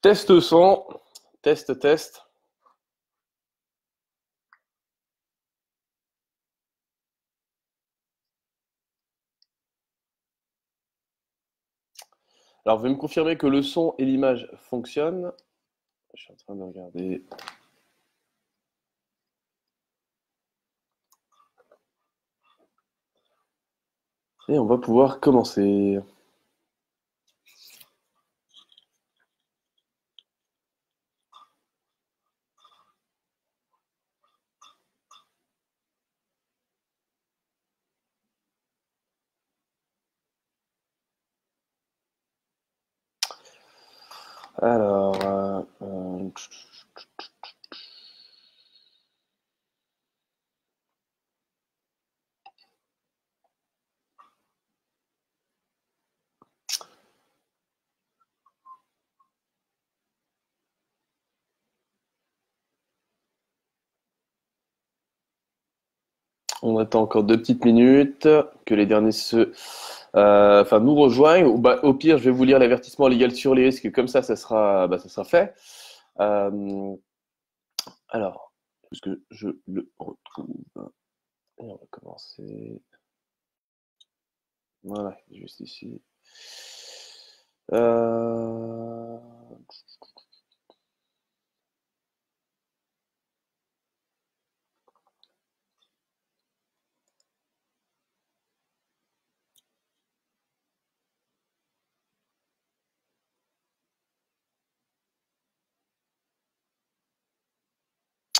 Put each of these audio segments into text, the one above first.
Test son, test, test. Alors, vous allez me confirmer que le son et l'image fonctionnent. Je suis en train de regarder. Et on va pouvoir commencer. Alors, on attend encore 2 petites minutes que les derniers nous rejoignent. Au pire, je vais vous lire l'avertissement légal sur les risques. Comme ça sera fait. Alors, est-ce que je le retrouve? Et on va commencer. Voilà, juste ici.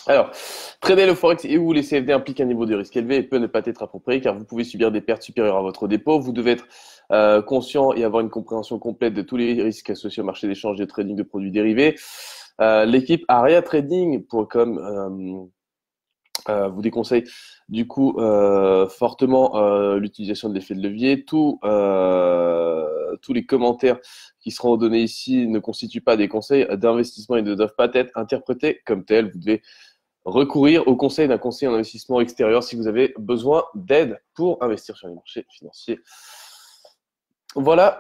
Alors, trader le Forex et ou les CFD implique un niveau de risque élevé et peut ne pas être approprié car vous pouvez subir des pertes supérieures à votre dépôt. Vous devez être conscient et avoir une compréhension complète de tous les risques associés au marché d'échange et de trading de produits dérivés. L'équipe ariatrading.com vous déconseille du coup fortement l'utilisation de l'effet de levier. Tous les commentaires qui seront donnés ici ne constituent pas des conseils d'investissement et ne doivent pas être interprétés comme tels. Vous devez recourir au conseil d'un conseiller en investissement extérieur si vous avez besoin d'aide pour investir sur les marchés financiers. Voilà.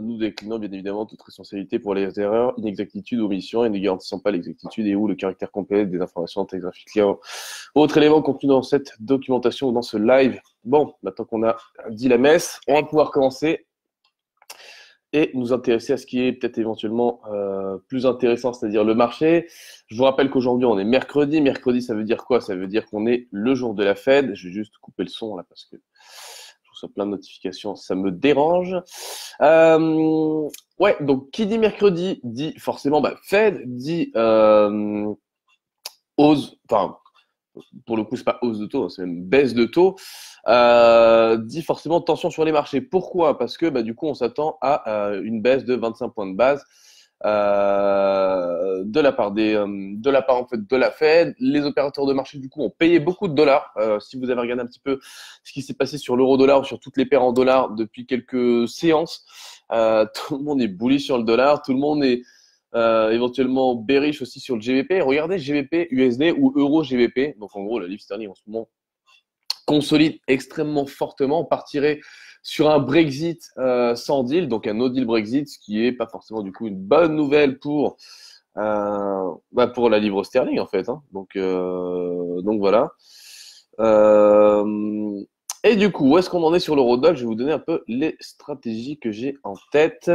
Nous déclinons bien évidemment toute responsabilité pour les erreurs, inexactitudes, omissions et ne garantissons pas l'exactitude et ou le caractère complet des informations orthographiques ou autres éléments contenus dans cette documentation ou dans ce live. Bon, maintenant qu'on a dit la messe, on va pouvoir commencer et nous intéresser à ce qui est peut-être éventuellement plus intéressant, c'est-à-dire le marché. Je vous rappelle qu'aujourd'hui, on est mercredi. Mercredi, ça veut dire quoi? Ça veut dire qu'on est le jour de la Fed. Je vais juste couper le son là parce que je reçois plein de notifications, ça me dérange. Ouais, donc qui dit mercredi dit forcément Fed, dit hausse, enfin pour le coup c'est pas hausse de taux, c'est une baisse de taux, dit forcément tension sur les marchés. Pourquoi? Parce que du coup on s'attend à une baisse de 25 points de base de la part en fait de la Fed. Les opérateurs de marché du coup ont payé beaucoup de dollars. Si vous avez regardé un petit peu ce qui s'est passé sur l'euro-dollar ou sur toutes les paires en dollars depuis quelques séances, tout le monde est bullish sur le dollar, tout le monde est éventuellement bearish aussi sur le GBP. Regardez GBP USD ou euro GBP. Donc en gros la livre sterling en ce moment consolide extrêmement fortement. On partirait sur un Brexit sans deal, donc un no deal Brexit, ce qui est pas forcément du coup une bonne nouvelle pour la livre sterling en fait. Hein. Donc voilà. Et du coup, où est-ce qu'on en est sur l'eurodoll? Je vais vous donner un peu les stratégies que j'ai en tête.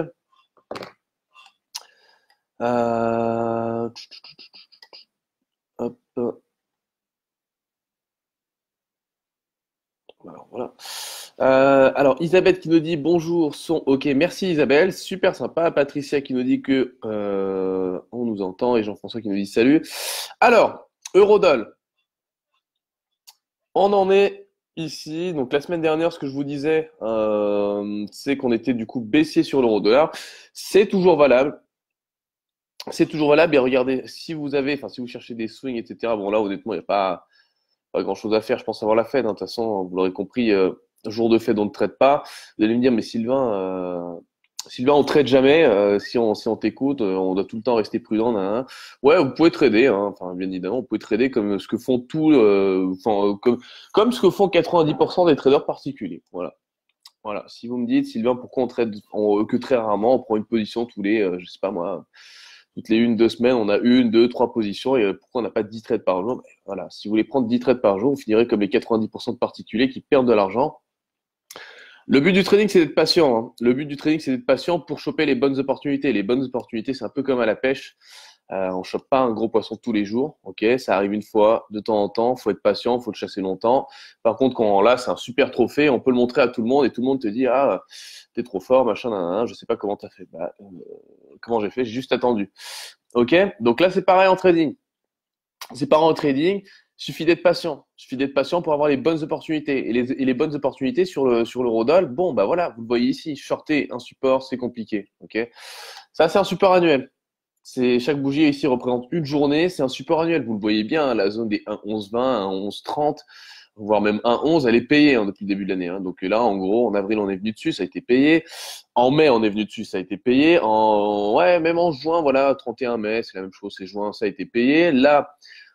Hop. Alors, voilà. Alors, Isabelle qui nous dit bonjour, son ok. Merci Isabelle, super sympa. Patricia qui nous dit que on nous entend et Jean-François qui nous dit salut. Alors, Eurodoll, on en est ici. Donc la semaine dernière, ce que je vous disais, c'est qu'on était du coup baissier sur l'euro-dollar. C'est toujours valable. C'est toujours valable. Et regardez, si vous cherchez des swings, etc. Bon là, honnêtement, il n'y a pas grand-chose à faire, je pense, avant la Fed. Hein. De toute façon, vous l'aurez compris, jour de Fed, on ne traite pas. Vous allez me dire, mais Sylvain, on trade jamais. Si on t'écoute, on doit tout le temps rester prudent. Nan, nan. Ouais, vous pouvez trader. Hein. Enfin, bien évidemment, vous pouvez trader comme ce que font comme ce que font 90% des traders particuliers. Voilà. Voilà. Si vous me dites, Sylvain, pourquoi on trade que très rarement, on prend une position tous les, je sais pas moi, toutes les 1, 2 semaines, on a 1, 2, 3 positions et pourquoi on n'a pas 10 trades par jour? Ben, voilà. Si vous voulez prendre 10 trades par jour, vous finirez comme les 90% de particuliers qui perdent de l'argent. Le but du trading, c'est d'être patient, hein. Le but du trading, c'est d'être patient pour choper les bonnes opportunités. Les bonnes opportunités, c'est un peu comme à la pêche. On chope pas un gros poisson tous les jours, ok? Ça arrive une fois, de temps en temps. Faut être patient, faut le chasser longtemps. Par contre, quand là, c'est un super trophée, on peut le montrer à tout le monde et tout le monde te dit ah, t'es trop fort, machin, je sais pas comment t'as fait. Bah, comment j'ai fait? J'ai juste attendu. Ok? Donc là, c'est pareil en trading. C'est pareil en trading. Suffit d'être patient. Suffit d'être patient pour avoir les bonnes opportunités. Et les bonnes opportunités sur l'eurodoll, bon, bah voilà, vous le voyez ici. Shorter un support, c'est compliqué. Ok? Ça, c'est un support annuel. Chaque bougie ici représente une journée, c'est un support annuel. Vous le voyez bien, hein, la zone des 1,11,20, 1,11,30, voire même 1,11, elle est payée depuis le début de l'année, hein. Donc là, en gros, en avril, on est venu dessus, ça a été payé. En mai, on est venu dessus, ça a été payé. Ouais, même en juin, voilà, 31 mai, c'est la même chose, c'est juin, ça a été payé. Là,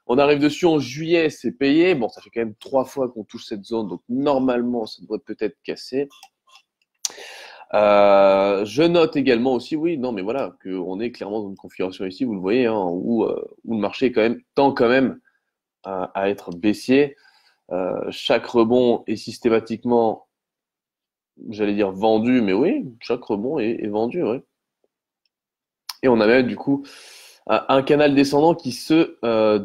on arrive dessus en juillet, c'est payé. Bon, ça fait quand même 3 fois qu'on touche cette zone, donc normalement, ça devrait peut-être casser. Je note également aussi, oui, non, mais voilà, qu'on est clairement dans une configuration ici, vous le voyez, hein, où le marché tend quand même à être baissier. Chaque rebond est systématiquement, j'allais dire vendu, mais oui, chaque rebond est vendu, oui. Et on a même du coup un canal descendant qui se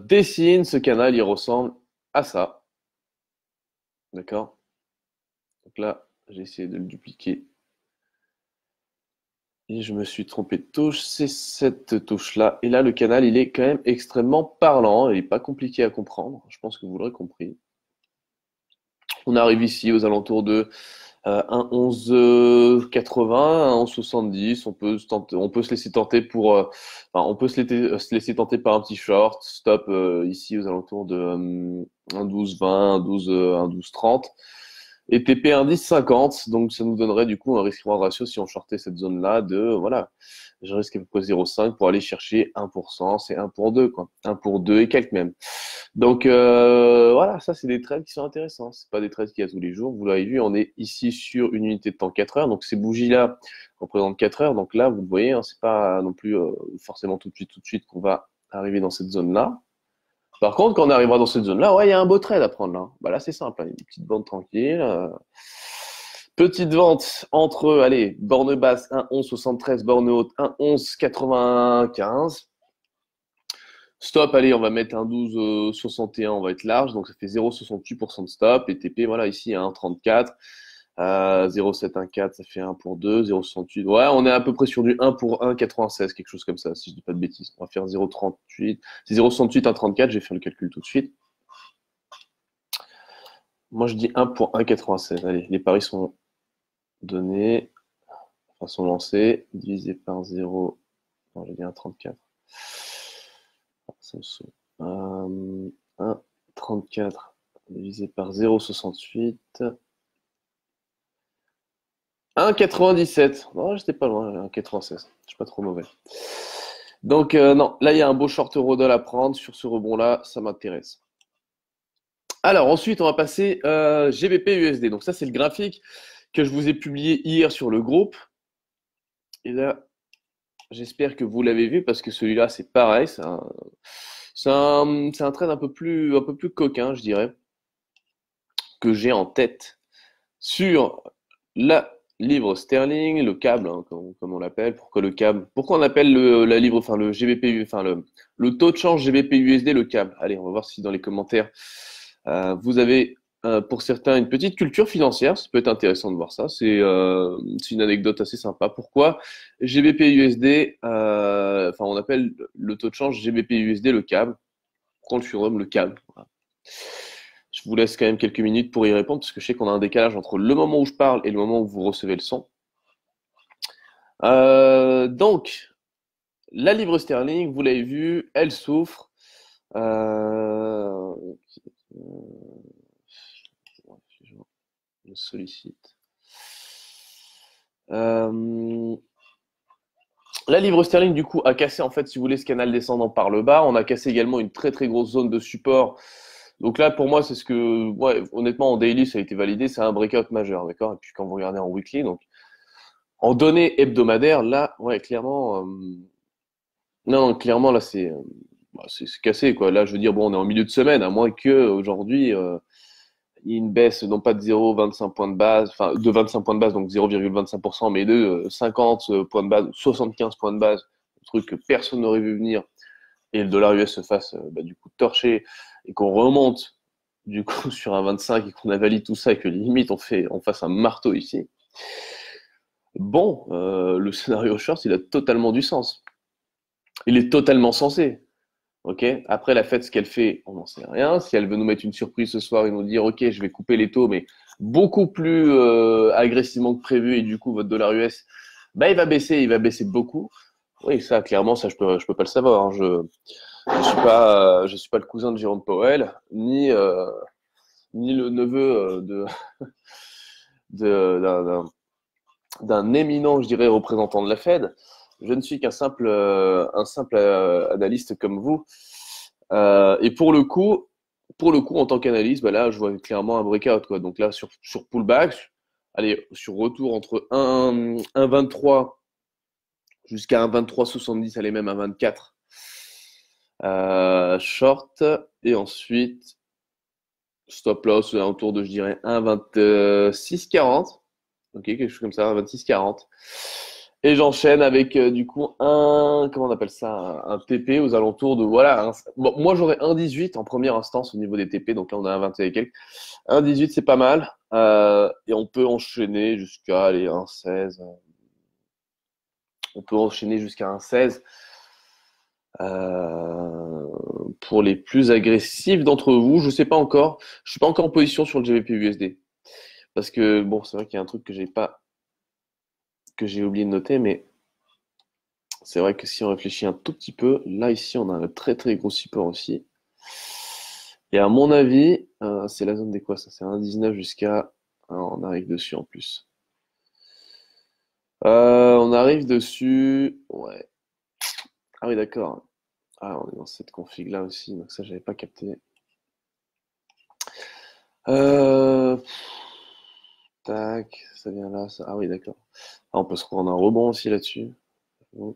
dessine. Ce canal, il ressemble à ça. D'accord? Donc là, j'ai essayé de le dupliquer. Et je me suis trompé de touche, c'est cette touche-là. Et là, le canal, il est quand même extrêmement parlant. Il n'est pas compliqué à comprendre. Je pense que vous l'aurez compris. On arrive ici aux alentours de 1,11,80, 1,11,70. On peut se laisser tenter on peut se laisser tenter par un petit short. Stop ici aux alentours de 1,12,20, 1,12,30. Et TP indice 50, donc ça nous donnerait du coup un risque-reward ratio si on shortait cette zone-là voilà, je risque à peu près 0,5 pour aller chercher 1%, c'est 1 pour 2, quoi. 1 pour 2 et quelques même. Donc voilà, ça c'est des trades qui sont intéressants. C'est pas des trades qu'il y a tous les jours. Vous l'avez vu, on est ici sur une unité de temps 4 heures. Donc ces bougies-là représentent 4 heures. Donc là, vous le voyez, hein, c'est pas non plus forcément tout de suite qu'on va arriver dans cette zone-là. Par contre, quand on arrivera dans cette zone-là, ouais, il y a un beau trade à prendre là. Bah là, c'est simple, hein, il y a des petites ventes tranquilles. Petite vente entre, allez, borne basse 1,11,73, borne haute 1,11,95. Stop, allez, on va mettre un 12,61, on va être large, donc ça fait 0,68% de stop. Et TP, voilà, ici à 1,34. 0,714, ça fait 1 pour 2, 0,68. Ouais, on est à peu près sur du 1 pour 1,96, quelque chose comme ça, si je dis pas de bêtises. On va faire 0,38. C'est 0,68, 1,34, j'ai fait le calcul tout de suite. Moi, je dis 1 pour 1,96. Allez, les paris sont donnés, enfin, sont lancés, divisé par 0. Non, j'ai dit 1,34. Ça me saoule. 1,34 divisé par 0,68. 1,97. Non, j'étais pas loin, 1,96. Je suis pas trop mauvais. Donc, non, là, il y a un beau short Eurodollar à prendre. Sur ce rebond-là, ça m'intéresse. Alors, ensuite, on va passer GBP USD. Donc, ça, c'est le graphique que je vous ai publié hier sur le groupe. Et là, j'espère que vous l'avez vu parce que celui-là, c'est pareil. C'est un trade un peu plus coquin, je dirais, que j'ai en tête sur la livre sterling, le câble, hein, comme on l'appelle. Pourquoi le câble? Pourquoi on appelle la livre, enfin le GBP, enfin le taux de change GBP USD le câble? Allez, on va voir si dans les commentaires vous avez pour certains une petite culture financière. Ça peut être intéressant de voir ça. C'est une anecdote assez sympa. Pourquoi GBP USD, enfin on appelle le taux de change GBP USD le câble. Pourquoi on le surnomme le câble? Voilà. Je vous laisse quand même quelques minutes pour y répondre, parce que je sais qu'on a un décalage entre le moment où je parle et le moment où vous recevez le son. Donc, la livre sterling, vous l'avez vu, elle souffre. Je me sollicite. La livre sterling, du coup, a cassé, en fait, si vous voulez, ce canal descendant par le bas. On a cassé également une très très grosse zone de support Donc là, pour moi, c'est ce que, ouais, honnêtement, en daily, ça a été validé, c'est un breakout majeur, d'accord? Et puis quand vous regardez en weekly, donc en données hebdomadaires, là, ouais, clairement, non, clairement, là, c'est cassé, quoi. Là, je veux dire, bon, on est en milieu de semaine, à moins que aujourd'hui, il y ait une baisse, non pas de 0,25 points de base, enfin, de 25 points de base, donc 0,25%, mais de 50 points de base, 75 points de base, un truc que personne n'aurait vu venir, et le dollar US se fasse, bah, du coup, torcher, et qu'on remonte, du coup, sur un 25 et qu'on avalide tout ça, et que limite, on fasse un marteau ici. Bon, le scénario short, il a totalement du sens. Il est totalement sensé. Ok. Après, la Fed, ce qu'elle fait, on n'en sait rien. Si elle veut nous mettre une surprise ce soir et nous dire, ok, je vais couper les taux, mais beaucoup plus agressivement que prévu, et du coup, votre dollar US, bah, il va baisser beaucoup. Oui, ça, clairement, ça, je peux pas le savoir, hein. Je suis pas le cousin de Jérôme Powell, ni le neveu d'un éminent, je dirais, représentant de la Fed. Je ne suis qu'un un simple analyste comme vous. Et pour le coup, en tant qu'analyste, bah là, je vois clairement un breakout, quoi. Donc là, sur pullback, allez, sur retour entre 1,23 jusqu'à 1,23,70, allez même à 24. Short, et ensuite, stop loss autour de, je dirais, 1,26,40. Ok, quelque chose comme ça, 1,26,40. Et j'enchaîne avec du coup comment on appelle ça, un TP aux alentours de, voilà, bon, moi j'aurais 1,18 en première instance au niveau des TP, donc là on a un 20 et quelques. 1,18 c'est pas mal, et on peut enchaîner jusqu'à, allez, 1,16. On peut enchaîner jusqu'à 1,16. Pour les plus agressifs d'entre vous, je sais pas encore, je suis pas encore en position sur le GBP USD. Parce que, bon, c'est vrai qu'il y a un truc que j'ai oublié de noter, mais c'est vrai que si on réfléchit un tout petit peu, là, ici, on a un très très gros support aussi. Et à mon avis, c'est la zone des quoi, ça? C'est 1,19 jusqu'à... on arrive dessus en plus. On arrive dessus... Ouais. Ah oui, d'accord. Ah, on est dans cette config-là aussi, donc ça, j'avais pas capté. Euh... Tac, ça vient là, ça... Ah oui, d'accord. Ah, on peut se prendre un rebond aussi là-dessus. Ouais,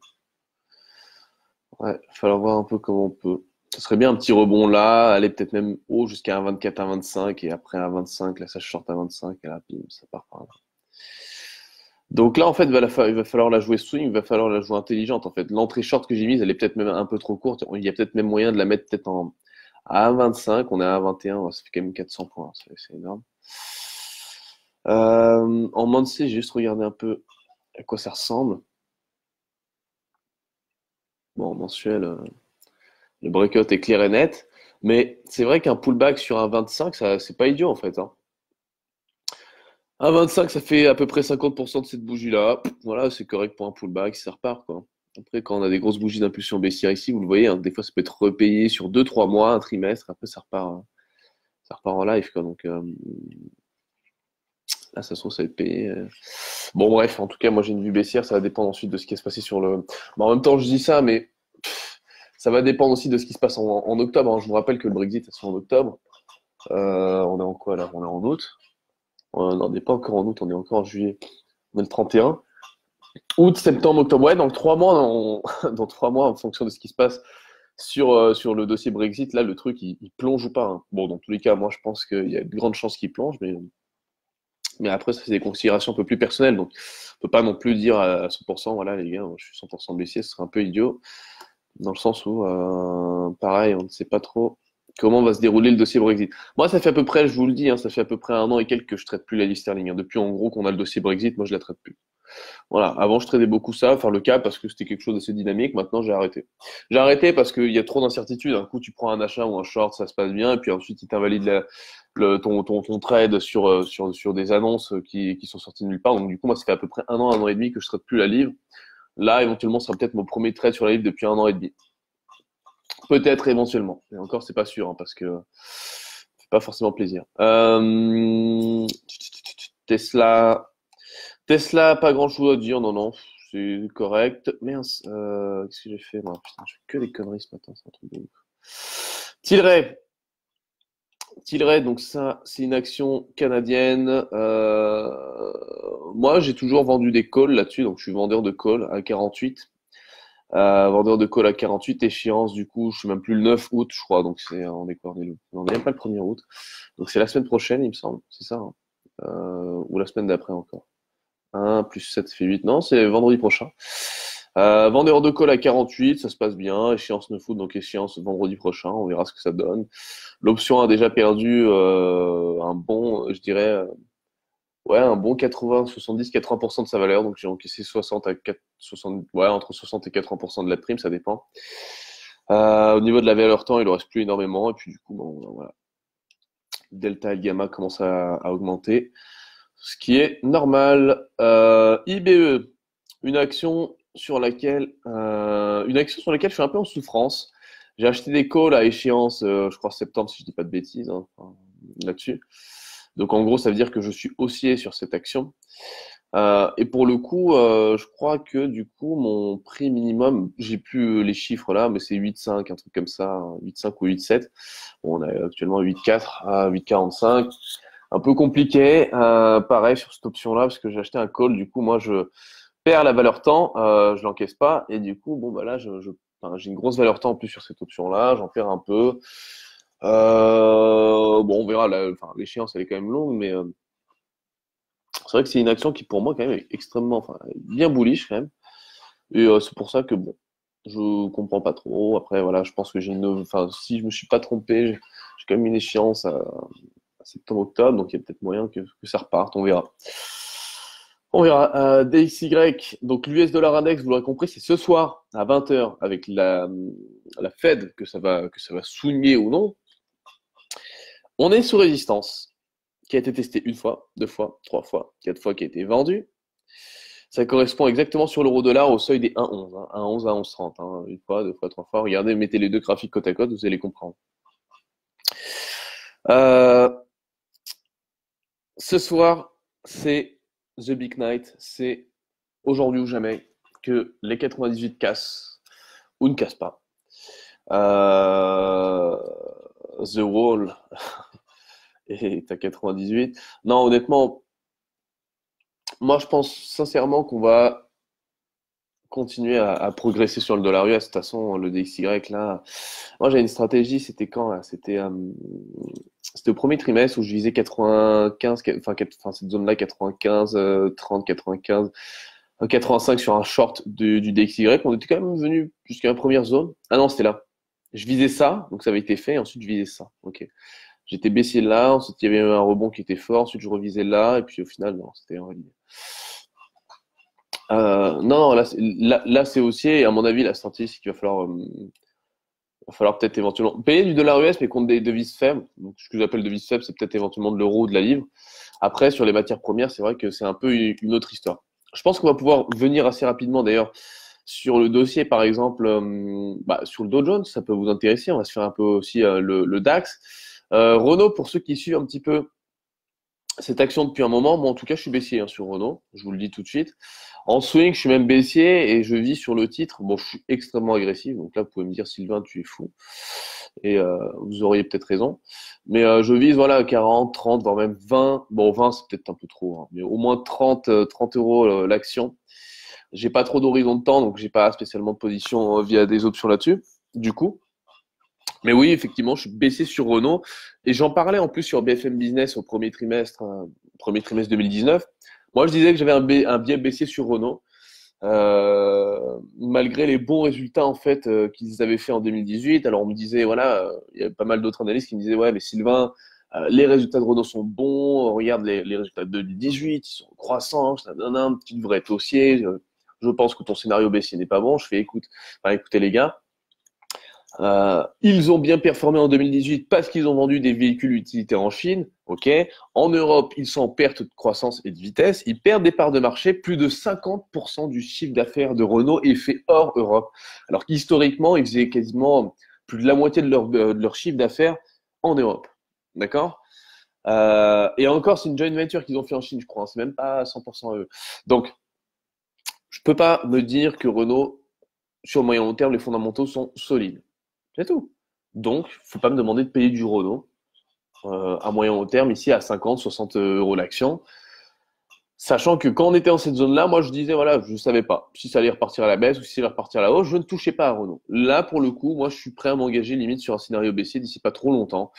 il va falloir voir un peu comment on peut. Ce serait bien un petit rebond là, aller peut-être même haut jusqu'à un 24, un 25, et après un 25, là ça short à 25, et là, bim, ça part par là. Donc là, en fait, il va falloir la jouer swing, il va falloir la jouer intelligente, en fait. L'entrée short que j'ai mise, elle est peut-être même un peu trop courte. Il y a peut-être même moyen de la mettre peut-être à 1,25, on est à 1,21, ça fait quand même 400 points, c'est énorme. En monthly, j'ai juste regardé un peu à quoi ça ressemble. Bon, en mensuel, le breakout est clair et net. Mais c'est vrai qu'un pullback sur un 25, ça, c'est pas idiot en fait, hein. Un 25, ça fait à peu près 50% de cette bougie-là. Voilà, c'est correct pour un pullback, ça repart quoi. Après, quand on a des grosses bougies d'impulsion baissière ici, vous le voyez, hein, des fois ça peut être repayé sur 2-3 mois, un trimestre, après ça repart en live quoi. Donc là, ça se trouve, ça va être payé. Bon, bref, en tout cas, moi j'ai une vue baissière, ça va dépendre ensuite de ce qui va se passer sur le. Bon, en même temps, je dis ça, mais ça va dépendre aussi de ce qui se passe en octobre, hein. Je vous rappelle que le Brexit, c'est en octobre. On est en quoi là? On est en août. Non, on n'est pas encore en août, on est encore en juillet. On est le 31. Août, septembre, octobre. Ouais, donc 3 mois, dans 3 mois, en fonction de ce qui se passe sur le dossier Brexit, là, le truc, il plonge ou pas, hein. Bon, dans tous les cas, moi, je pense qu'il y a de grandes chances qu'il plonge, mais après, ça, c'est des considérations un peu plus personnelles. Donc, on peut pas non plus dire à 100%, voilà, les gars, je suis 100% baissier, ce serait un peu idiot. Dans le sens où, pareil, on ne sait pas trop comment va se dérouler le dossier Brexit. Moi, ça fait à peu près, je vous le dis, hein, ça fait à peu près un an et quelques que je traite plus la liste sterling, hein. Depuis, en gros, qu'on a le dossier Brexit, moi, je la traite plus. Voilà. Avant, je traitais beaucoup ça, faire le cap, parce que c'était quelque chose d'assez dynamique. Maintenant, j'ai arrêté. J'ai arrêté parce qu'il y a trop d'incertitudes. Un coup, tu prends un achat ou un short, ça se passe bien, et puis ensuite, il t'invalide ton trade sur des annonces qui sont sorties de nulle part. Donc, du coup, moi, ça fait à peu près un an et demi que je traite plus la livre. Là, éventuellement, ce sera peut-être mon premier trade sur la livre depuis un an et demi. Peut-être éventuellement. Et encore, c'est pas sûr, hein, parce que c'est pas forcément plaisir. Tesla. Tesla, pas grand-chose à dire. Non, non, c'est correct. Mince, qu'est-ce que j'ai fait moi? Putain, je fais que des conneries ce matin, c'est un truc de ouf. Tilray. Tilray, donc ça, c'est une action canadienne. Moi, j'ai toujours vendu des calls là-dessus, donc je suis vendeur de calls à 48. Vendeur de call à 48, échéance, du coup, je suis même plus le 9 août, je crois, donc on est quoi, on est même pas le 1er août. Donc c'est la semaine prochaine, il me semble, c'est ça, hein. Ou la semaine d'après encore. 1 plus 7 fait 8, non, c'est vendredi prochain. Vendeur de call à 48, ça se passe bien, échéance 9 août, donc échéance vendredi prochain, on verra ce que ça donne. L'option a déjà perdu un bon, je dirais, ouais, un bon 80, 70, 80% de sa valeur. Donc j'ai encaissé 60 à 4, 60, ouais, entre 60 et 80% de la prime, ça dépend. Au niveau de la valeur temps, il ne reste plus énormément. Et puis du coup, bon, voilà. Delta et gamma commencent à augmenter. Ce qui est normal. IBE, une action une action sur laquelle je suis un peu en souffrance. J'ai acheté des calls à échéance, je crois septembre, si je dis pas de bêtises, hein, enfin, là-dessus. Donc en gros, ça veut dire que je suis haussier sur cette action. Et pour le coup, je crois que du coup, mon prix minimum, j'ai plus les chiffres là, mais c'est 8,5, un truc comme ça, 8,5 ou 8,7. Bon, on est actuellement à 8,4, à 8,45. Un peu compliqué, pareil sur cette option-là, parce que j'ai acheté un call. Du coup, moi, je perds la valeur temps, je l'encaisse pas, et du coup, bon, bah là, enfin, j'ai une grosse valeur temps en plus sur cette option-là, j'en perds un peu. Bon, on verra. Enfin, l'échéance, elle est quand même longue, mais c'est vrai que c'est une action qui, pour moi, quand même, est extrêmement, enfin, bien bullish quand même. Et c'est pour ça que, bon, je comprends pas trop. Après, voilà, je pense que enfin, si je me suis pas trompé, j'ai quand même une échéance à septembre-octobre, donc il y a peut-être moyen que ça reparte. On verra. On verra. DXY, donc l'US dollar index, vous l'aurez compris, c'est ce soir à 20h avec la Fed que ça va souligner ou non. On est sous résistance, qui a été testé une fois, deux fois, trois fois, quatre fois, qui a été vendu. Ça correspond exactement sur l'euro-dollar au seuil des 1,11, hein, 1,11 à 11,30, hein, une fois, deux fois, trois fois. Regardez, mettez les deux graphiques côte à côte, vous allez comprendre. Euh, Ce soir, c'est The Big Night, c'est aujourd'hui ou jamais que les 98 cassent ou ne cassent pas. Euh, The Wall est à 98. Non, honnêtement, moi je pense sincèrement qu'on va continuer à progresser sur le dollar US. De toute façon, le DXY, là, moi j'ai une stratégie, c'était quand là? C'était au premier trimestre où je visais 95, enfin cette zone-là, 95, 30, 95, 85 sur un short du DXY. On était quand même venu jusqu'à la première zone. Ah non, c'était là. Je visais ça, donc ça avait été fait, et ensuite je visais ça. Ok. J'étais baissier là, ensuite il y avait un rebond qui était fort, ensuite je revisais là, et puis au final, non, c'était invalidé. Non, non, là c'est haussier, et à mon avis, la stratégie, c'est qu'il va falloir peut-être éventuellement payer du dollar US, mais contre des devises faibles. Donc, ce que j'appelle devises faibles, c'est peut-être éventuellement de l'euro ou de la livre. Après, sur les matières premières, c'est vrai que c'est un peu une autre histoire. Je pense qu'on va pouvoir venir assez rapidement, d'ailleurs, sur le dossier, par exemple, sur le Dow Jones, ça peut vous intéresser. On va se faire un peu aussi le DAX. Renault, pour ceux qui suivent un petit peu cette action depuis un moment, moi en tout cas, je suis baissier hein, sur Renault, je vous le dis tout de suite. En swing, je suis même baissier et je vis sur le titre. Bon, je suis extrêmement agressif, donc là, vous pouvez me dire, Sylvain, tu es fou. Et vous auriez peut-être raison. Mais je vise, voilà, 40, 30, voire même 20. Bon, 20, c'est peut-être un peu trop, hein, mais au moins 30, 30 euros l'action. J'ai pas trop d'horizon de temps, donc j'ai pas spécialement de position via des options là-dessus, du coup. Mais oui, effectivement, je suis baissé sur Renault. Et j'en parlais en plus sur BFM Business au premier trimestre 2019. Moi, je disais que j'avais un biais baissier sur Renault, malgré les bons résultats en fait qu'ils avaient fait en 2018. Alors on me disait, voilà, il y a pas mal d'autres analystes qui me disaient, ouais, mais Sylvain, les résultats de Renault sont bons. Regarde les résultats de 2018, ils sont croissants. Tu devrais être haussier. Je pense que ton scénario baissier n'est pas bon. Je fais, écoutez les gars. Ils ont bien performé en 2018 parce qu'ils ont vendu des véhicules utilitaires en Chine. Ok. En Europe, ils sont en perte de croissance et de vitesse. Ils perdent des parts de marché. Plus de 50% du chiffre d'affaires de Renault est fait hors Europe. Alors qu'historiquement, ils faisaient quasiment plus de la moitié de leur chiffre d'affaires en Europe. D'accord. Et encore, c'est une joint venture qu'ils ont fait en Chine, je crois. C'est même pas 100% eux. Donc, je peux pas me dire que Renault, sur le moyen long terme, les fondamentaux sont solides. C'est tout. Donc, faut pas me demander de payer du Renault. à moyen long terme, ici à 50, 60 euros l'action. Sachant que quand on était dans cette zone-là, moi je disais, voilà, je savais pas si ça allait repartir à la baisse ou si ça allait repartir à la hausse, je ne touchais pas à Renault. Là, pour le coup, moi je suis prêt à m'engager limite sur un scénario baissier d'ici pas trop longtemps.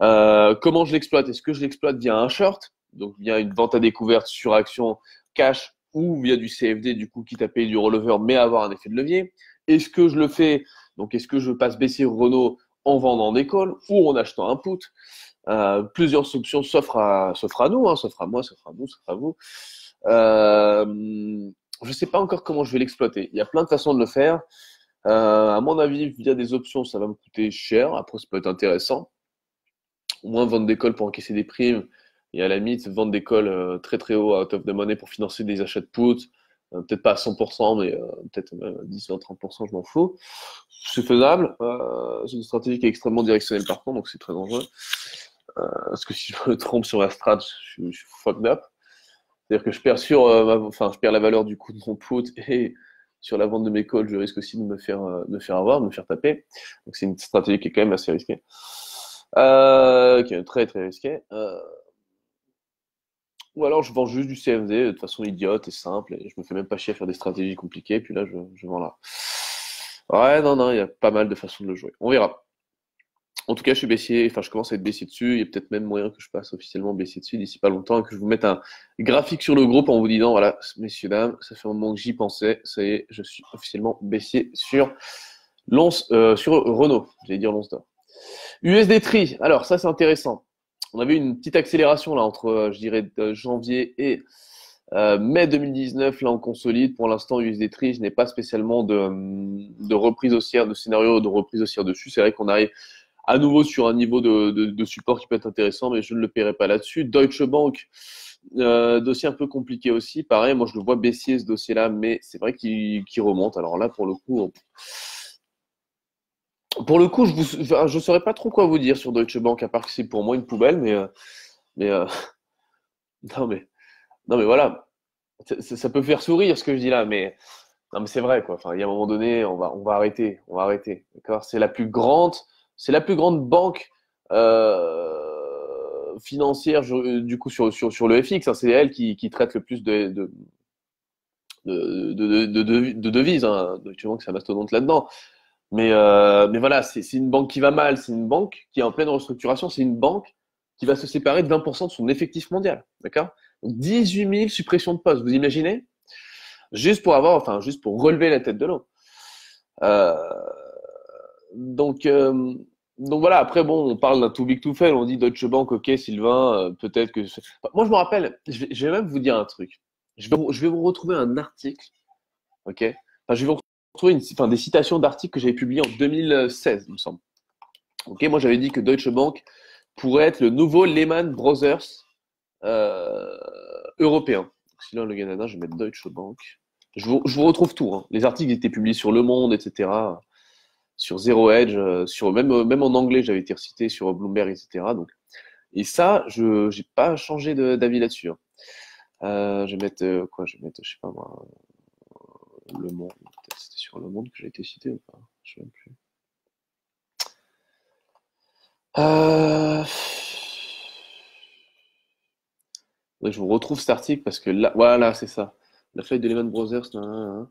Comment je l'exploite? Est-ce que je l'exploite via un short, donc via une vente à découvert sur action cash, ou via du CFD, du coup, quitte à payer du rollover, mais avoir un effet de levier? Est-ce que je le fais, donc est-ce que je passe baissier Renault en vendant des calls ou en achetant un put? Plusieurs options s'offrent à nous, hein, s'offrent à moi, s'offrent à vous, s'offrent à vous. Je ne sais pas encore comment je vais l'exploiter. Il y a plein de façons de le faire. À mon avis, via des options, ça va me coûter cher. Après, ça peut être intéressant. Au moins, vendre des calls pour encaisser des primes. Et à la limite, vendre des calls très très haut out of the money pour financer des achats de puts. Peut-être pas à 100%, mais peut-être 10, 20, 30%, je m'en fous. C'est faisable. C'est une stratégie qui est extrêmement directionnelle par contre, donc c'est très dangereux. Parce que si je me trompe sur la strat, je suis fucked up. C'est-à-dire que je perds je perds la valeur du coup de mon put et sur la vente de mes calls, je risque aussi de me faire avoir, de me faire taper. Donc c'est une stratégie qui est quand même assez risquée, qui est très très risquée. Ou alors je vends juste du CFD de façon idiote et simple et je me fais même pas chier à faire des stratégies compliquées. Puis là, je vends là. Ouais, non, non, il y a pas mal de façons de le jouer. On verra. En tout cas, je suis baissier, enfin, je commence à être baissier dessus. Il y a peut-être même moyen que je passe officiellement baissier dessus d'ici pas longtemps et que je vous mette un graphique sur le groupe en vous disant, voilà, messieurs, dames, ça fait un moment que j'y pensais. Ça y est, je suis officiellement baissier sur sur Renault. J'allais dire l'once d'or. USD Tree. Alors, ça, c'est intéressant. On avait une petite accélération là entre, je dirais, janvier et mai 2019. Là, on consolide. Pour l'instant, USD Tree, je n'ai pas spécialement de reprise haussière, de scénario de reprise haussière dessus. C'est vrai qu'on arrive à nouveau sur un niveau de support qui peut être intéressant, mais je ne le paierai pas là-dessus. Deutsche Bank, dossier un peu compliqué aussi. Pareil, moi je le vois baissier ce dossier-là, mais c'est vrai qu'il remonte. Alors là, pour le coup, je saurais pas trop quoi vous dire sur Deutsche Bank, à part que c'est pour moi une poubelle, mais non mais non mais voilà, ça peut faire sourire ce que je dis là, mais non mais c'est vrai quoi. Enfin, il y a un moment donné, on va arrêter, d'accord? C'est la plus grande banque financière du coup sur le FX. Hein. C'est elle qui traite le plus de devises. Hein. Deutsche Bank, c'est un mastodonte là-dedans. Mais voilà, c'est une banque qui va mal, c'est une banque qui est en pleine restructuration, c'est une banque qui va se séparer de 20% de son effectif mondial, d'accord? Donc 18 000 suppressions de postes, vous imaginez? Juste pour relever la tête de l'eau. Euh, donc, euh, donc voilà, après bon, on parle d'un too big to fail, on dit Deutsche Bank, ok Sylvain, peut-être que... Moi je me rappelle, je vais même vous dire un truc. Je vais vous retrouver un article, ok? Enfin, je vais vous retrouver des citations d'articles que j'avais publiés en 2016, il me semble. Ok, moi j'avais dit que Deutsche Bank pourrait être le nouveau Lehman Brothers euh, européen. Donc, si là le Canada, je vais mettre Deutsche Bank. Je vous retrouve tout. Hein. Les articles étaient publiés sur Le Monde, etc. Sur Zero Edge, même en anglais, j'avais été recité sur Bloomberg, etc. Donc, et ça, je n'ai pas changé d'avis là-dessus. Hein. Je vais mettre quoi? Je vais mettre, je sais pas moi, Le Monde. Peut-être c'était sur Le Monde que j'ai été cité ou pas? Je sais même plus. Euh... Je vous retrouve cet article parce que là, voilà, c'est ça. La feuille de Lehman Brothers. Nan, nan,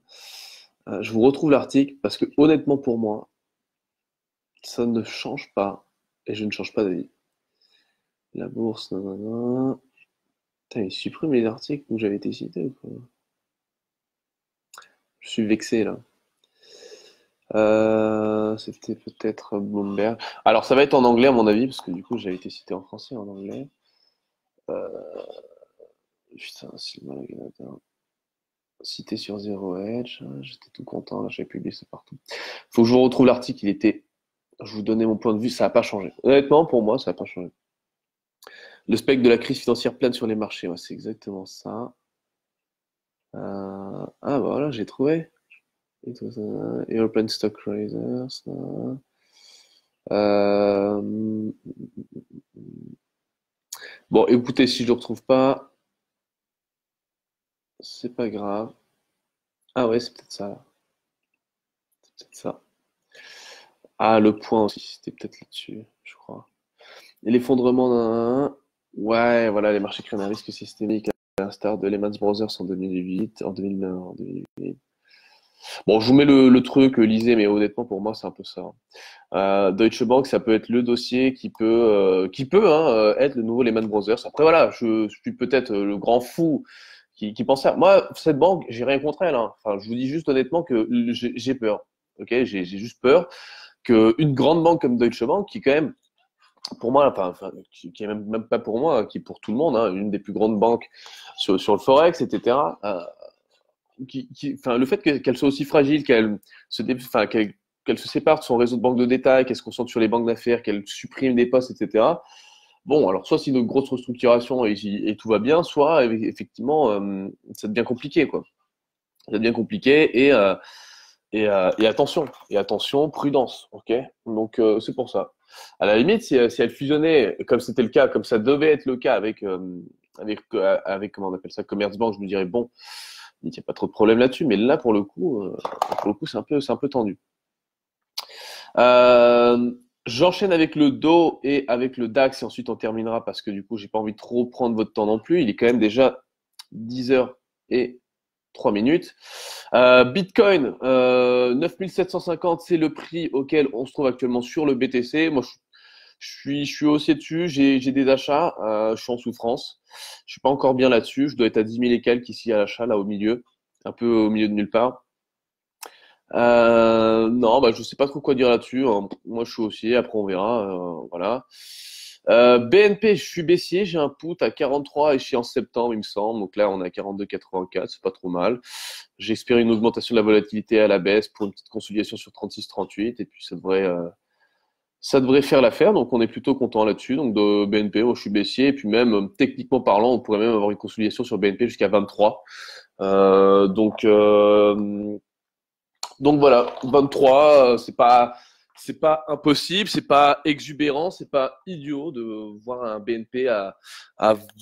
nan. Je vous retrouve l'article parce que honnêtement pour moi, ça ne change pas et je ne change pas d'avis. La bourse, nan, nan, nan. Putain, il supprime les articles où j'avais été cité ou quoi? Je suis vexé là. C'était peut-être Bloomberg. Alors ça va être en anglais à mon avis parce que du coup j'avais été cité en français et en anglais. Putain, Sylvain Le Canadien. Cité sur Zero Edge, j'étais tout content, là, j'avais publié ça partout. Faut que je vous retrouve l'article, je vous donnais mon point de vue, ça n'a pas changé. Honnêtement, pour moi, ça n'a pas changé. Le spectre de la crise financière plane sur les marchés, ouais, c'est exactement ça. Bah voilà, j'ai trouvé. European Stock Raisers. Euh, Bon, écoutez, si je ne le retrouve pas, c'est pas grave. Ah ouais, c'est peut-être ça. C'est peut-être ça. Ah, le point aussi, c'était peut-être là-dessus, je crois. Et l'effondrement d'un... Ouais, voilà, les marchés créent un risque systémique à l'instar de Lehman Brothers en 2008, en 2009, en 2008. Bon, je vous mets le truc, lisez, mais honnêtement, pour moi, c'est un peu ça. Deutsche Bank, ça peut être le dossier qui peut hein, être le nouveau Lehman Brothers. Après, voilà, je suis peut-être le grand fou qui pense ça. Moi, cette banque, j'ai rien contre elle. Hein. Enfin, je vous dis juste honnêtement que j'ai peur. Ok, j'ai juste peur qu'une grande banque comme Deutsche Bank, qui quand même, pour moi, enfin qui est même pas pour moi, qui est pour tout le monde, hein, une des plus grandes banques sur le forex, etc. Enfin, le fait qu'elle soit aussi fragile, enfin, qu'elle se sépare de son réseau de banques de détail, qu'elle se concentre sur les banques d'affaires, qu'elle supprime des postes, etc. Bon, alors soit c'est une grosse restructuration et tout va bien, soit effectivement ça devient compliqué, quoi. Ça devient compliqué et attention, prudence, ok. Donc c'est pour ça. À la limite, si elle fusionnait, comme c'était le cas, comme ça devait être le cas avec comment on appelle ça, Commerzbank, je me dirais bon, il n'y a pas trop de problème là-dessus, mais là pour le coup, c'est un peu tendu. J'enchaîne avec le Do et avec le DAX et ensuite on terminera parce que du coup, j'ai pas envie de trop prendre votre temps non plus. Il est quand même déjà 10 heures et 3 minutes. Bitcoin, 9750, c'est le prix auquel on se trouve actuellement sur le BTC. Moi, je suis haussier dessus, j'ai des achats, je suis en souffrance. Je suis pas encore bien là-dessus. Je dois être à 10 000 et quelques ici à l'achat, là au milieu, un peu au milieu de nulle part. Non, bah, je sais pas trop quoi dire là-dessus, hein. Moi, je suis haussier, après on verra. Voilà. BNP, je suis baissier, j'ai un put à 43 échéance septembre, il me semble. Donc là, on est à 42,84, c'est pas trop mal. J'espère une augmentation de la volatilité à la baisse pour une petite consolidation sur 36-38 et puis ça devrait faire l'affaire. Donc on est plutôt content là-dessus. Donc de BNP, moi, je suis baissier et puis même techniquement parlant, on pourrait même avoir une consolidation sur BNP jusqu'à 23. Donc voilà, 23, c'est pas impossible, c'est pas exubérant, c'est pas idiot de voir un BNP à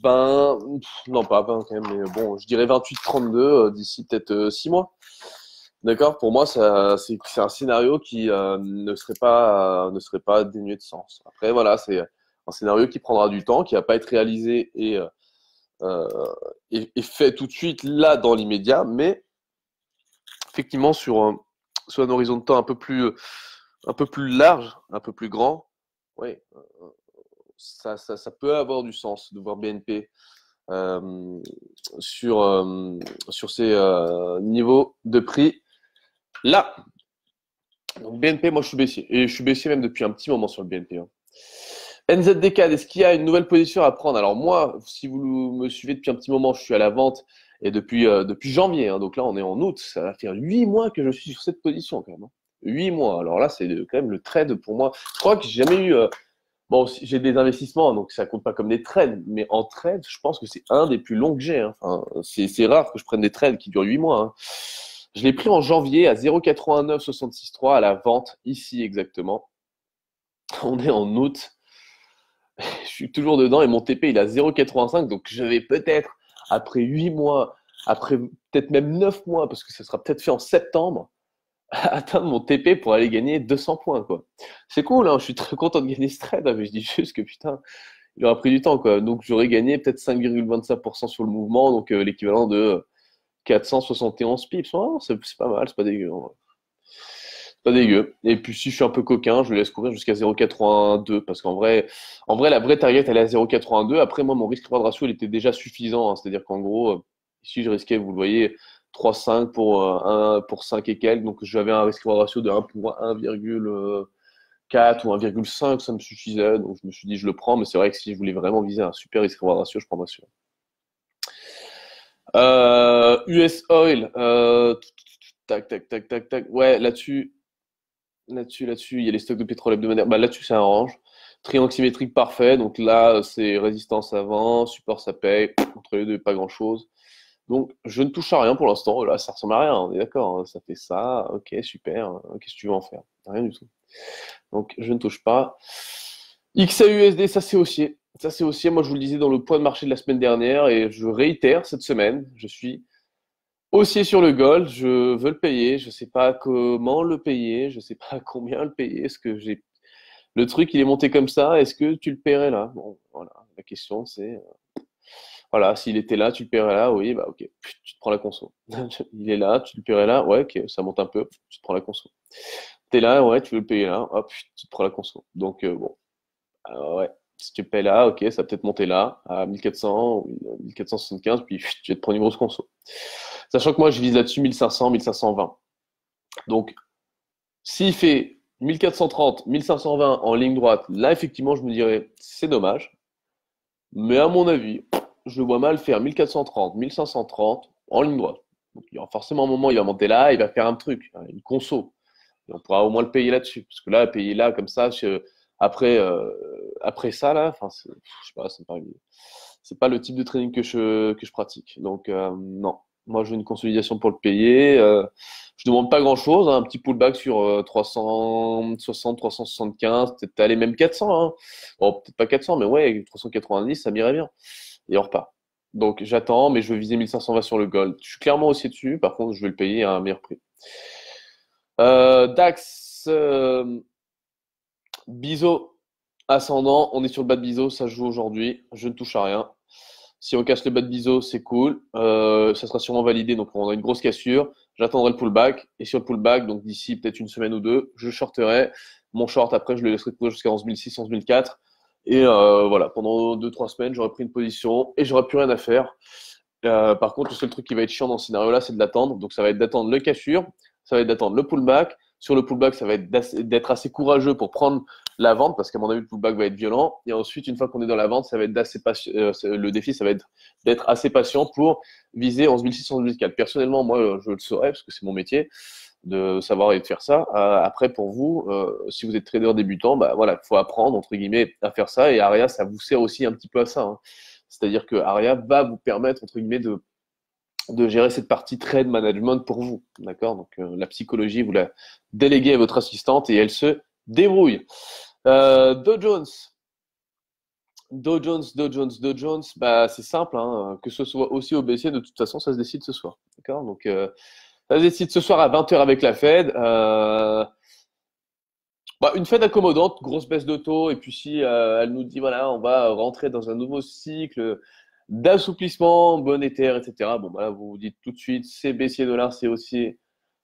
20, non pas à 20 quand même, mais bon, je dirais 28-32 d'ici peut-être 6 mois. D'accord? Pour moi, c'est un scénario qui ne serait pas dénué de sens. Après, voilà, c'est un scénario qui prendra du temps, qui va pas être réalisé euh, et fait tout de suite là dans l'immédiat, mais effectivement sur un horizon de temps un peu plus large, un peu plus grand, ouais, ça peut avoir du sens de voir BNP euh, sur ces niveaux de prix là. Donc BNP, moi je suis baissier. Et je suis baissier même depuis un petit moment sur le BNP. Hein. NZDK, est-ce qu'il y a une nouvelle position à prendre? Alors moi, si vous me suivez depuis un petit moment, je suis à la vente et depuis janvier. Hein, donc là, on est en août. Ça va faire 8 mois que je suis sur cette position quand même. Hein. 8 mois. Alors là, c'est quand même le trade pour moi. Je crois que j'ai jamais eu... bon, j'ai des investissements, donc ça compte pas comme des trades. Mais en trade, je pense que c'est un des plus longs que j'ai. Hein. Enfin, c'est rare que je prenne des trades qui durent 8 mois. Hein. Je l'ai pris en janvier à 0,8966,3 à la vente, ici exactement. On est en août. Je suis toujours dedans et mon TP il est à 0,85. Donc je vais peut-être, après 8 mois, après peut-être même 9 mois, parce que ça sera peut-être fait en septembre, atteindre mon TP pour aller gagner 200 points. Quoi. C'est cool, hein, je suis très content de gagner ce trade, hein, mais je dis juste que putain, il aura pris du temps. Quoi. Donc j'aurais gagné peut-être 5,25% sur le mouvement, donc l'équivalent de 471 pips. Oh, c'est pas mal, c'est pas dégueu. Hein. Pas dégueu. Et puis si je suis un peu coquin, je le laisse courir jusqu'à 0,82 parce qu'en vrai, la vraie target elle est à 0,82. Après moi mon risque reward ratio il était déjà suffisant, hein. C'est-à-dire qu'en gros ici je risquais, vous le voyez, 3,5 pour 5 et quelques. Donc j'avais un risque reward ratio de 1 pour 1,4 ou 1,5, ça me suffisait. Donc je me suis dit je le prends, mais c'est vrai que si je voulais vraiment viser un super risque reward ratio, je prendrais celui-là. US Oil, tac, tac, tac, tac, tac. Ouais, là-dessus, il y a les stocks de pétrole hebdomadaires. Bah, là-dessus, ça arrange. Triangle symétrique parfait. Donc là, c'est résistance avant, support, ça paye. Entre les deux, pas grand-chose. Donc, je ne touche à rien pour l'instant. Là, ça ressemble à rien. On est d'accord. Hein. Ça fait ça. Ok, super. Qu'est-ce que tu veux en faire? Rien du tout. Donc, je ne touche pas. XAUSD, ça c'est haussier. Ça c'est haussier. Moi, je vous le disais dans le point de marché de la semaine dernière et je réitère cette semaine. Je suis haussier sur le gold, je veux le payer, je sais pas comment le payer, je sais pas combien le payer, est-ce que j'ai Le truc, il est monté comme ça, est-ce que tu le paierais là? Bon, voilà, la question c'est, voilà, s'il était là, tu le paierais là, oui, bah ok, tu te prends la conso. Il est là, tu le paierais là, ouais, ok, ça monte un peu, tu te prends la conso. T'es là, ouais, tu veux le payer là, hop, tu te prends la conso. Donc bon, ouais, si tu payes là, ok, ça va peut-être monter là, à 1400 ou 1475, puis tu vas te prendre une grosse conso. Sachant que moi, je vise là-dessus 1500, 1520. Donc, s'il fait 1430, 1520 en ligne droite, là, effectivement, je me dirais, c'est dommage. Mais à mon avis, je le vois mal faire 1430, 1530 en ligne droite. Donc, il y aura forcément un moment, il va monter là, il va faire un truc, hein, une conso. Et on pourra au moins le payer là-dessus. Parce que là, payer là, comme ça, après, après ça, là, enfin, je sais pas, c'est pas le type de trading que je pratique. Donc, non. Moi, je veux une consolidation pour le payer. Je demande pas grand-chose, hein, un petit pullback sur 360, 375, peut-être aller même 400. Hein. Bon, peut-être pas 400, mais ouais, 390, ça m'irait bien. Et on repart. Donc, j'attends, mais je veux viser 1520 sur le gold. Je suis clairement aussi dessus. Par contre, je vais le payer à un meilleur prix. DAX, Biseau, ascendant. On est sur le bas de Biseau, ça se joue aujourd'hui. Je ne touche à rien. Si on casse le bas de biseau, c'est cool. Ça sera sûrement validé, donc on a une grosse cassure. J'attendrai le pullback. Et sur le pullback, donc d'ici peut-être une semaine ou deux, je shorterai. Mon short, après, je le laisserai courir jusqu'à 11 600, 11 400. Et voilà, pendant 2-3 semaines, j'aurai pris une position et j'aurai plus rien à faire. Par contre, le seul truc qui va être chiant dans ce scénario-là, c'est de l'attendre. Donc ça va être d'attendre le cassure, ça va être d'attendre le pullback. Sur le pullback, ça va être d'être assez courageux pour prendre la vente, parce qu'à mon avis, le pullback va être violent. Et ensuite, une fois qu'on est dans la vente, ça va être d'assez le défi, ça va être d'être assez patient pour viser 11 600, 11 400. Personnellement, moi, je le saurais, parce que c'est mon métier de savoir et de faire ça. Après, pour vous, si vous êtes trader débutant, bah voilà, il faut apprendre, entre guillemets, à faire ça. Et Aria, ça vous sert aussi un petit peu à ça. Hein. C'est-à-dire que Aria va vous permettre, entre guillemets, de gérer cette partie trade management pour vous. D'accord? Donc, la psychologie, vous la déléguez à votre assistante et elle se débrouille. Dow Jones. Dow Jones, Dow Jones, Dow Jones, bah, c'est simple, hein, que ce soit aussi au baissier, de toute façon, ça se décide ce soir. D'accord? Donc, ça se décide ce soir à 20h avec la Fed. Bah, une Fed accommodante, grosse baisse de taux, et puis si elle nous dit, voilà, on va rentrer dans un nouveau cycle d'assouplissement monétaire, etc. Bon, bah là, vous vous dites tout de suite, c'est baissier dollar, c'est haussier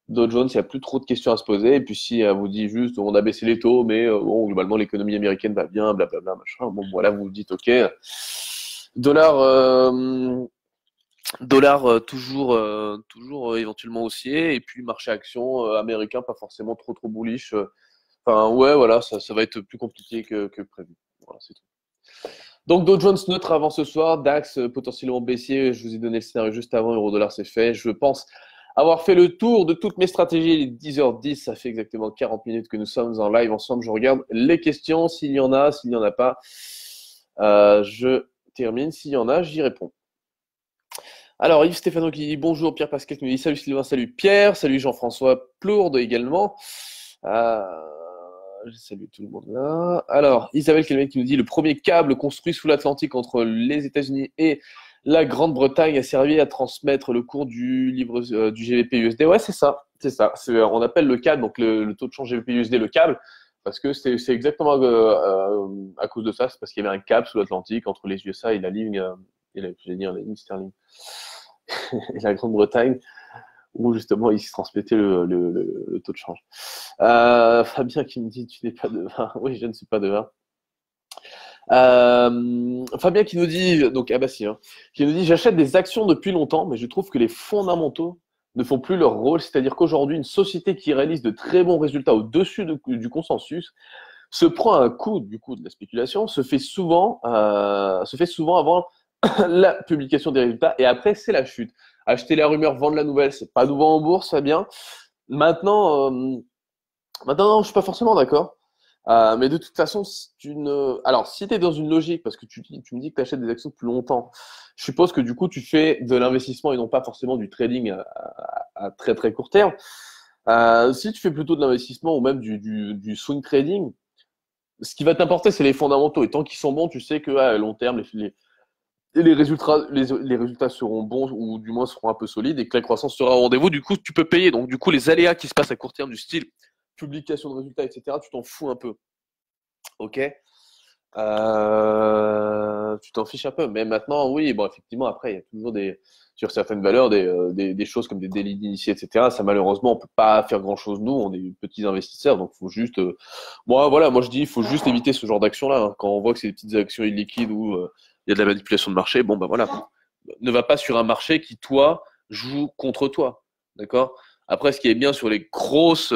Dow Jones, il n'y a plus trop de questions à se poser. Et puis si elle vous dit juste, on a baissé les taux, mais bon, globalement, l'économie américaine va bien, blablabla, machin. Bon, voilà, vous vous dites, ok. Dollar, dollar toujours éventuellement haussier. Et puis marché action américain, pas forcément trop bullish. Enfin, ouais, voilà, ça va être plus compliqué que prévu. Voilà, c'est tout. Donc Dow Jones neutre avant ce soir, DAX potentiellement baissier, je vous ai donné le scénario juste avant, euro-dollar c'est fait. Je pense avoir fait le tour de toutes mes stratégies, il est 10h10, ça fait exactement 40 minutes que nous sommes en live ensemble. Je regarde les questions, s'il y en a, s'il n'y en a pas, je termine. S'il y en a, j'y réponds. Alors Yves Stéphano qui dit bonjour, Pierre Pascal qui me dit salut Sylvain, salut Pierre, salut Jean-François Plourde également. Je salue tout le monde là. Alors, Isabelle Kelmen qui nous dit le premier câble construit sous l'Atlantique entre les États-Unis et la Grande-Bretagne a servi à transmettre le cours du livre du GBP USD. Ouais, c'est ça, c'est ça. On appelle le câble, donc le taux de change GBP USD, le câble, parce que c'est exactement à cause de ça. C'est parce qu'il y avait un câble sous l'Atlantique entre les USA et la ligne, j'allais dire la ligne sterling et la Grande-Bretagne, où justement il se transmettait le taux de change. Fabien qui me dit tu n'es pas de vin. Oui, je ne suis pas de vin. Fabien qui nous dit, donc ah bah si, hein, qui nous dit j'achète des actions depuis longtemps, mais je trouve que les fondamentaux ne font plus leur rôle. C'est-à-dire qu'aujourd'hui, une société qui réalise de très bons résultats au-dessus du consensus se prend un coup du coup de la spéculation, se fait souvent avant la publication des résultats et après c'est la chute. Acheter la rumeur, vendre la nouvelle, c'est pas nouveau en bourse, Fabien. Maintenant, non, je suis pas forcément d'accord. Mais de toute façon, alors si tu es dans une logique, parce que tu me dis que tu achètes des actions depuis longtemps, je suppose que du coup tu fais de l'investissement et non pas forcément du trading à très très court terme. Si tu fais plutôt de l'investissement ou même du swing trading, ce qui va t'importer, c'est les fondamentaux. Et tant qu'ils sont bons, tu sais que à long terme, les résultats seront bons ou du moins seront un peu solides et que la croissance sera au rendez-vous. Du coup, tu peux payer. Donc, du coup, les aléas qui se passent à court terme du style publication de résultats, etc., tu t'en fous un peu. Ok. Tu t'en fiches un peu. Mais maintenant, oui, bon, effectivement, après, il y a toujours sur certaines valeurs, des choses comme des délits d'initié, etc. Ça, malheureusement, on peut pas faire grand-chose, nous. On est petits investisseurs, donc faut juste, moi, voilà, moi, je dis, il faut juste éviter ce genre d'action-là, hein. Quand on voit que c'est des petites actions illiquides où il y a de la manipulation de marché, bon, ben voilà. Ne va pas sur un marché qui, toi, joue contre toi. D'accord? Après, ce qui est bien sur les grosses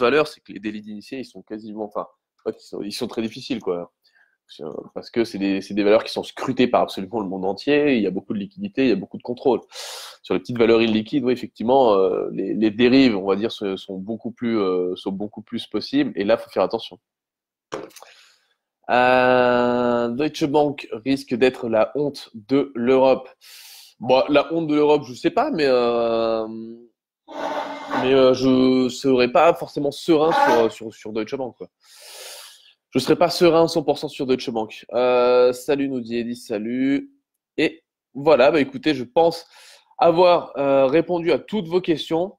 valeurs, c'est que les délits d'initié, ils sont quasiment, enfin, ouais, ils sont très difficiles, quoi. Parce que c'est des valeurs qui sont scrutées par absolument le monde entier. Il y a beaucoup de liquidités, il y a beaucoup de contrôle. Sur les petites valeurs illiquides, oui, effectivement, les dérives, on va dire, sont beaucoup plus possibles. Et là, faut faire attention. Deutsche Bank risque d'être la honte de l'Europe. Bon, la honte de l'Europe, je sais pas, mais je serais pas forcément serein sur Deutsche Bank, quoi. Je serais pas serein 100% sur Deutsche Bank. Salut, nous dit Eddy, salut. Et voilà, bah écoutez, je pense avoir répondu à toutes vos questions.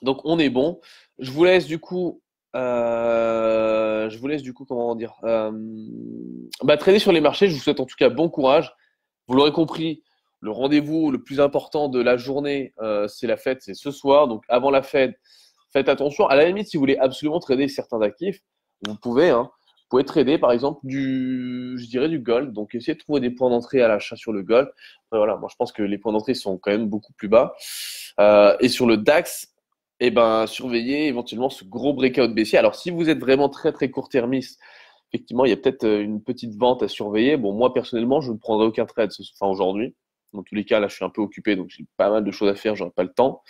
Donc on est bon. Je vous laisse du coup, comment dire, trader sur les marchés. Je vous souhaite en tout cas bon courage. Vous l'aurez compris, le rendez-vous le plus important de la journée, c'est la fête, c'est ce soir. Donc avant la fête, faites attention. À la limite, si vous voulez absolument trader certains actifs, vous pouvez, hein. Vous pouvez trader par exemple je dirais du gold. Donc essayez de trouver des points d'entrée à l'achat sur le gold. Voilà, moi je pense que les points d'entrée sont quand même beaucoup plus bas. Et sur le DAX, eh ben surveillez éventuellement ce gros breakout baissier. Alors si vous êtes vraiment très très court-termiste, effectivement, il y a peut-être une petite vente à surveiller. Bon, moi, personnellement, je ne prendrai aucun trade aujourd'hui. Dans tous les cas, là, je suis un peu occupé, donc j'ai pas mal de choses à faire, j'aurai pas le temps.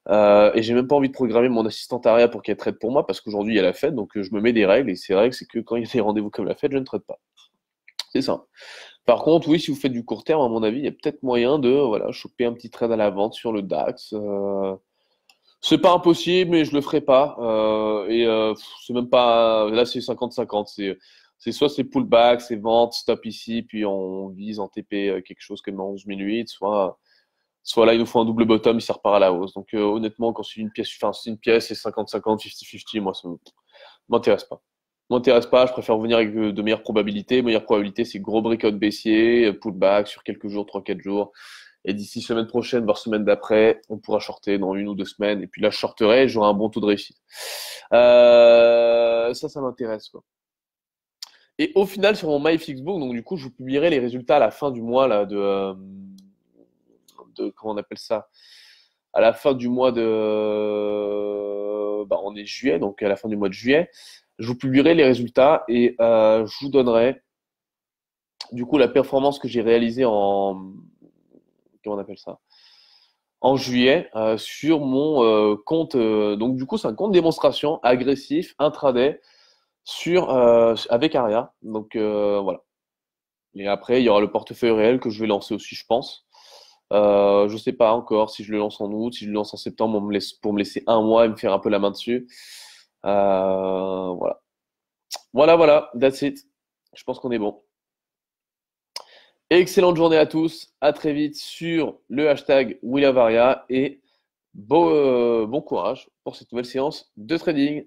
Et j'ai même pas envie de programmer mon assistante Aria pour qu'elle trade pour moi, parce qu'aujourd'hui, il y a la fête, donc je me mets des règles, et ces règles, c'est que quand il y a des rendez-vous comme la fête, je ne trade pas. C'est ça. Par contre, oui, si vous faites du court terme, à mon avis, il y a peut-être moyen de voilà, choper un petit trade à la vente sur le DAX. C'est pas impossible, mais je le ferai pas. C'est même pas. Là, c'est 50-50. C'est soit c'est pullback, c'est vente, stop ici, puis on vise en TP quelque chose comme en 11 008, soit là, il nous faut un double bottom, il se repart à la hausse. Donc, honnêtement, quand c'est une pièce, enfin, c'est une pièce, c'est 50-50, 50-50, moi, ça m'intéresse pas. M'intéresse pas, je préfère venir avec de meilleures probabilités. Meilleure probabilité, c'est gros breakout baissier, pullback sur quelques jours, 3-4 jours. Et d'ici semaine prochaine, voire semaine d'après, on pourra shorter dans 1 ou 2 semaines. Et puis là, je shorterai et j'aurai un bon taux de réussite. Ça m'intéresse, quoi. Et au final, sur mon MyFixBook, donc du coup, je vous publierai les résultats à la fin du mois là, comment on appelle ça? À la fin du mois on est juillet, donc à la fin du mois de juillet, je vous publierai les résultats et je vous donnerai du coup la performance que j'ai réalisée comment on appelle ça? En juillet sur mon compte. Donc du coup, c'est un compte démonstration agressif intraday avec Aria. Donc voilà. Et après, il y aura le portefeuille réel que je vais lancer aussi, je pense. Je sais pas encore si je le lance en août, si je le lance en septembre, pour me laisser un mois et me faire un peu la main dessus. Voilà. Voilà, that's it. Je pense qu'on est bon. Excellente journée à tous. À très vite sur le hashtag WillAvaria et bon courage pour cette nouvelle séance de trading.